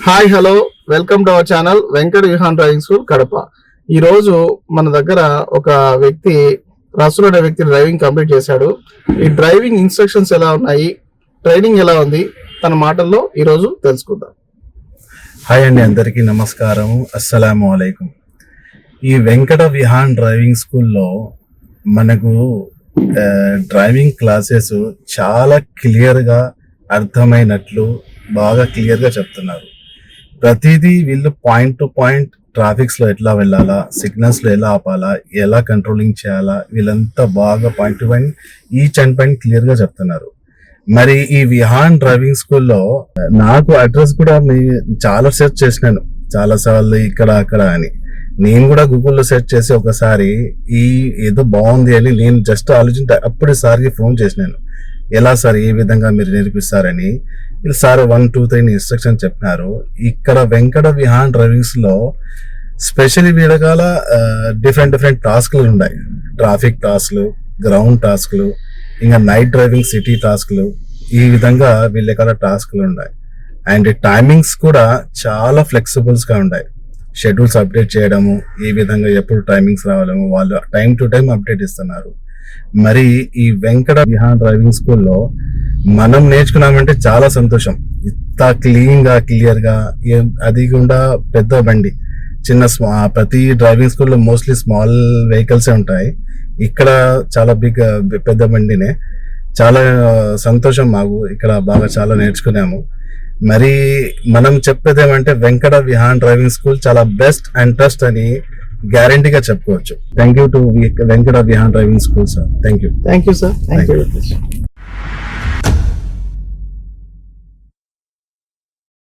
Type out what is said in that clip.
Hi hello welcome to our channel Venkata Vihan driving school Kadapa. ఈ రోజు మన దగ్గర ఒక వ్యక్తి రసూల్ అనే వ్యక్తి డ్రైవింగ్ కంప్లీట్ చేశాడు. ఈ డ్రైవింగ్ ఇన్స్ట్రక్షన్స్ ఎలా ఉన్నాయి, ట్రైనింగ్ ఎలా ఉంది, తన మాటల్లో ఈ రోజు తెలుసుకుందాం. హాయ్ అండి, అందరికీ నమస్కారం, అస్సలాము అలైకుం. ఈ వెంకట విహాన్ డ్రైవింగ్ స్కూల్లో మనకు డ్రైవింగ్ క్లాసెస్ చాలా క్లియర్గా అర్థమైనట్లు బాగా క్లియర్గా చెప్తున్నారు. ప్రతిదీ వీళ్ళు పాయింట్ టు పాయింట్ ట్రాఫిక్స్లో ఎట్లా వెళ్ళాలా, సిగ్నల్స్లో ఎలా ఆపాలా, ఎలా కంట్రోలింగ్ చేయాలా, వీళ్ళంతా బాగా point to point each and point క్లియర్గా చెప్తున్నారు. మరి ఈ విహాన్ డ్రైవింగ్ స్కూల్లో నాకు అడ్రస్ కూడా చాలా సెర్చ్ చేసినాను, చాలా సార్లు ఇక్కడ అక్కడ అని. నేను కూడా గూగుల్లో సెర్చ్ చేసి ఒకసారి ఏదో బాగుంది అని నేను జస్ట్ ఆలోచించి అప్పుడు సార్కి ఫోన్ చేసినాను, ఎలా సార్ ఏ విధంగా మీరు నేర్పిస్తారని. వీళ్ళు సార్ 1, 2, 3 ఇన్స్ట్రక్షన్ చెప్పినారు. ఇక్కడ వెంకట విహాన్ డ్రైవింగ్స్ లో స్పెషల్లీ వీడకాల డిఫరెంట్ టాస్క్లు ఉన్నాయి. ట్రాఫిక్ టాస్క్లు, గ్రౌండ్ టాస్క్లు, ఇంకా నైట్ డ్రైవింగ్, సిటీ టాస్క్లు, ఈ విధంగా వీళ్ళకాల టాస్క్లు ఉన్నాయి. అండ్ టైమింగ్స్ కూడా చాలా ఫ్లెక్సిబుల్స్ గా ఉన్నాయి. షెడ్యూల్స్ అప్డేట్ చేయడము, ఈ విధంగా ఎప్పుడు టైమింగ్స్ రావడము, వాళ్ళు టైం టు టైం అప్డేట్ ఇస్తున్నారు. మరి ఈ వెంకట విహాన్ డ్రైవింగ్ స్కూల్లో మనం నేర్చుకున్నామంటే చాలా సంతోషం. ఇంత క్లియర్ గా, అది కూడా పెద్ద బండి, ప్రతి డ్రైవింగ్ స్కూల్లో మోస్ట్లీ స్మాల్ వెహికల్స్ ఉంటాయి. ఇక్కడ చాలా పెద్ద బండినే. చాలా సంతోషం మాకు, ఇక్కడ బాగా చాలా నేర్చుకున్నాము. మరి మనం చెప్పేది ఏమంటే వెంకట విహాన్ డ్రైవింగ్ స్కూల్ చాలా బెస్ట్ అండ్ ట్రస్ట్ అని గ్యారంటీగా చెప్పుకోవచ్చు. Thank you to Venkata Vihan driving school sir. Thank you sir. Thank you.